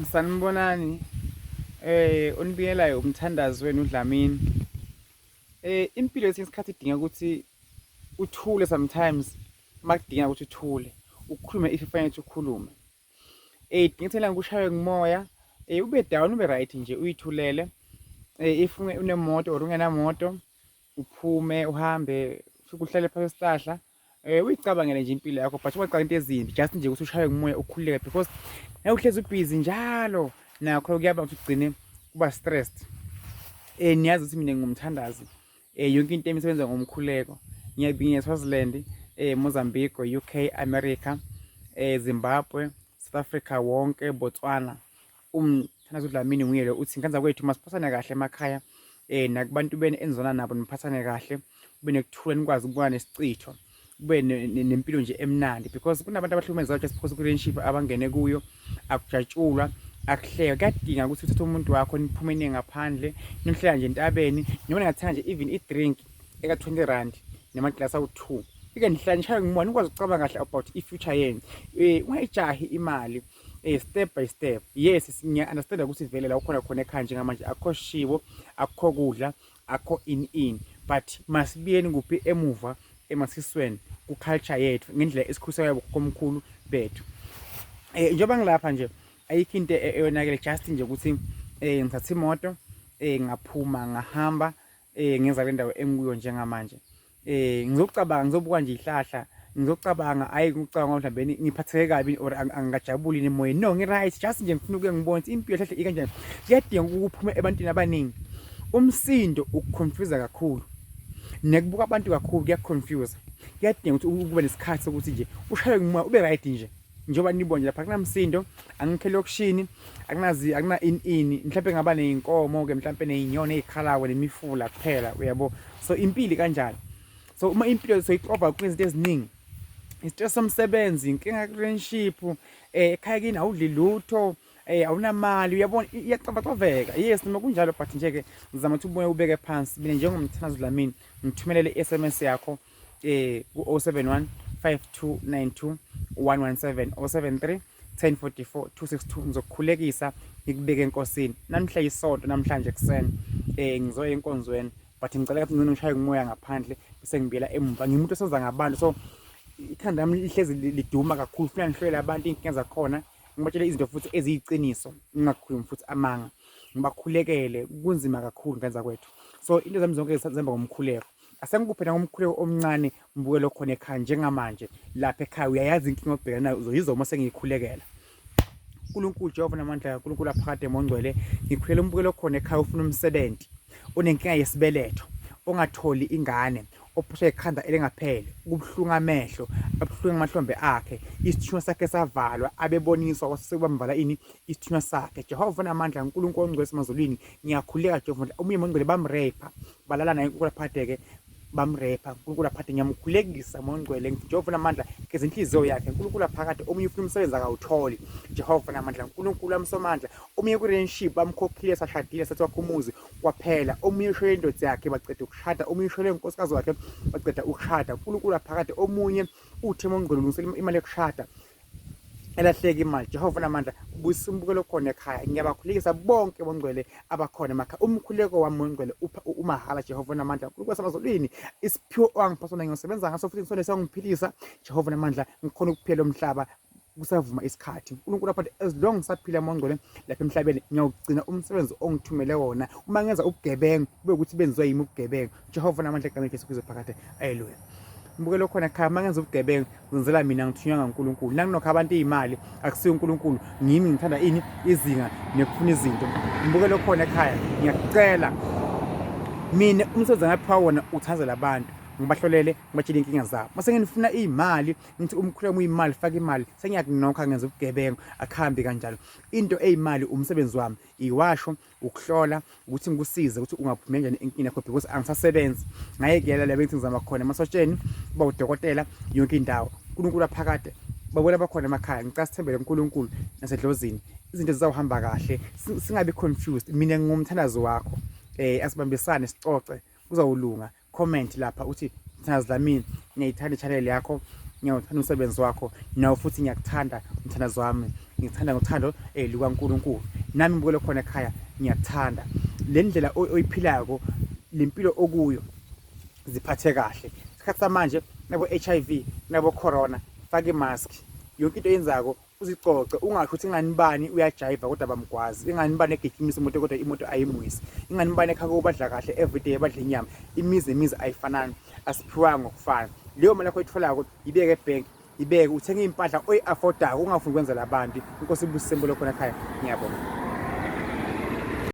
Sanibonani. Unibikelayo umthandazi wenu uDlamini. Impilo yesinye isikhathi idinga ukuthi uthule sometimes, makudinga ukuthi uthule, ukhulume if ufanele ukuthi ukhulume. Idinga ukuthi kushawe ngumoya, ube down, ube right nje, uyithulele. If unemoto or ungenamoto, uphume uhambe, ufike uhlale phansi kwesihlahla. Uyicabangele nje impilo yakho, but ungacabanga into ezimbi, just nje ukuthi ushawe ngumoya ukhululeke, because nawuhlezi ubhizi njalo nakho kuyaba ukuthi ugcine uba stressed. Niyazi ukuthi mina ngumthandazi, yonke into emisebenza ngomkhuleko. Ngiyabinga eSwaziland, Mozambique, UK, America, Zimbabwe, South Africa wonke, Botswana. Umthandazi uDlamini nguye lo uthi ngikhanza kwethu masiphathane kahle emakhaya, nakubantu bene enizona nabo niphathane kahle, kube nekuthula, nikwazi ukubona nesicitho, kube nempilo nje emnandi, because kunabantu abahlukumezayo just because ku-relationship abangene kuyo, akujatshulwa, akuhleka. Kuyadinga ukuthi uthathe umuntu wakho niphumene ngaphandle, nimhlela nje entabeni, noma ningathenga nje even i-drink eka-20 rand namaglasi awu-2, ike nihlala nishaye ngumoya, nikwazi ukucabanga kahle about i-future yenu. Ungayijahi imali, step by step. Yes, ngiya-understand ukuthi vele la ukhona khona ekhaya njengamanje akho shibo, akho kudla, akho in, but masibiyeni kuphi emuva emasisweni ku-culture yethu, ngendlela esikhuliswa komkhulu bethu. Njengoba ngilapha nje, ayikho into eyonakele, just nje ukuthi ngithathe imoto, ngaphuma ngahamba, ngenza le ndawo engikuyo njengamanje. Ngizocabanga, ngizobuka nje ihlahla, ngizocabanga, ayi ngicabanga mhlawumbe ngiphatheke kabi or angikajabuli emoyeni. No, ngi-right, just nje ngifuna ukuke ngibone ukuthi impilo ehlahla ikanjani. Kuyadinga ukuphuma ebantwini abaningi. Umsindo ukuconfuse kakhulu, nekubuka abantu kakhulu kuyaconfuse. Kuyadinga ukuthi ube nesikhathi sokuthi nje ushaye ngumoya, ube right nje. Njengoba nibona nje lapha kunamsindo, angikho elokishini, akuna in, mhlawumbe ngaba ney'nkomo ke, mhlawumbe ney'nyoni ey'khalayo nemifula kuphela, uyabo. So impilo kanjalo. So uma impilo soyiqova kwizinto eziningi, istress somsebenzi, inkinga ku-relationship, ekhaya kini awudli lutho, awunamali, uyabona iyacabacoveka. Yes, noma kunjalo, but nje-ke ngizama ukuthi umoya ubeke phansi. Mina njengomthandazi uDlamini ngithumelele i-SMS yakho ku-071 5292 117 073 1044 262. Ngizokukhulekisa ngikubeke enkosini. Namhla isonto, namhlanje kuseni ngizoya enkonzweni, but ngicela ukuthi ngizone ngishaye ngumoya ngaphandle bese ngibuyela emuva. Ngimuntu osebenza ngabantu, so ikhanda lami lihlezi liduma kakhulu, funa ngihlele abantu iy'nkinga zakhona, ngibatshele izinto futhi eziyiciniso, ngingakhulumi futhi amanga, ngibakhulekele. Kunzima kakhulu ngenza kwethu, so into zami zonke zihamba ngomkhuleko. Asengikuphe ngomkhuleko omncane, mbukelo khona ekhaya njengamanje lapha ekhaya. Uyayazi inkinga obhekana nayo, uzoyizwa uma sengiyikhulekela. uNkulunkulu Jehova namandla, uNkulunkulu aphakade mongcwele, ngikhulela umbukelo khona ekhaya, ufuna umsebenzi, unenkinga yesibeletho, ongatholi ingane, ophethwe ikhanda elingaphele, ukubuhlunga amehlo, abuhlunga amahlombe akhe, isithunywa sakhe savalwa, abeboniswa kwasebamvala ini isithunywa sakhe. Jehova namandla, uNkulunkulu ongcwele esemazulwini, ngiyakhuleka Jehova, umoya omngcwele bamrepa, balala naye uNkulunkulu aphakade bamrepa, uNkulunkulu aphakade. Ngiyamkhulekisa mongcwele Jehova namandla, ngeze inhliziyo yakhe, uNkulunkulu aphakade. Omunye ufuna umsebenzi akawutholi, Jehova namandla, uNkulunkulu wamsomandla. Omunye ku-relationship bamkhokhile, sashadile, sathi wakho umuzi kwaphela. Omunye ushole indoda yakhe baceda ukushada, omunye ushole inkosikazi wakhe baceda ukushada. uNkulunkulu aphakade. Omunye uthi mongcwele ulungisela imali yokushada, elahleka imali. Jehova namandla, ubuyisa umbukelo khona ekhaya. Ngiyabakhulekisa bonke bongcwele abakhona emakhaya. Umkhuleko wami mongcwele umahala Jehova namandla, uNkulunkulu wasemazulwini. Isiphiwo owangipha sona ngiyosebenza ngaso futhi ngisona siyangiphilisa Jehova namandla, ngikhona ukuphila umhlaba kusavuma isikhathi. uNkulunkulu aphakade, as long ngisaphila mongcwele lapha emhlabeni, ngiyawugcina umsebenzi ongithumele wona. Uma ngenza ubugebengu kube ukuthi benziwa yimi ubugebengu, Jehova namandla egameni leJesu Kristu phakade. Haleluya. Mbukelo khona ekhaya, uma ngenza ubugebengu ngizenzela mina, ngithunywa nguNkulunkulu. Nanginokho abantu iy'mali, akusiyo uNkulunkulu, ngimi ngithanda ini izinga nekufuna izinto. Mbukelo khona ekhaya, ngiyakucela mina umsebenzi ngaphiwa wona uthandzela abantu, ngibahlolele, ngibatshele inkinga zabo. Mase ngifuna iy'mali, ngithi umkhuleko uyimali, faka imali, sengiyakunokha ngenza ubugebengu, akuhambi kanjalo. Into eyimali umsebenzi wami, iwasho, ukuhlola, ukuthi ngikusize ukuthi ungaphumi kanjani inkinga yakho, because angisasebenzi. Ngayekela la bengithi ngizama khona emasotsheni, uba udokotela, yonke indawo. uNkulunkulu aphakade, babona bakhona emakhaya, ngicela sithembele uNkulunkulu nasedlozini, izinto zizawuhamba kahle, singabi confused. Mina ngingumthandazi wakho, asibambisane sicoce, kuzawulunga. Comment lapha uthi mthandazi Dlamini, ngiyayithanda i-channel yakho, ngiyawuthanda umsebenzi wakho, nawe futhi ngiyakuthanda umthandazi wami. ngithanda ngothando lukaNkulunkulu. Nami ngibukele khona ekhaya ngiyakuthanda. Le ndlela oyiphilayo le mpilo okuyo ziphathe kahle. Isikhathi samanje nabo HIV nabo corona fake imask. Yonke into oyenzako uzicoce, ungasho ukuthi inganibani uyajiva kodwa bamgwazi, inganibani egijimisa imoto kodwa imoto ayimwisi, inganibani ekhaya badla kahle everyday badla inyama. Imizi ayifanani, asiphiwanga ngokufana. Leyo mali yakho oyitholako ibeke ebhenki, ibeke uthenge impahla oyi-affordako, ungafuni ukwenzela abantu. Inkosi ibusise khona ekhaya. Ngiyabonga.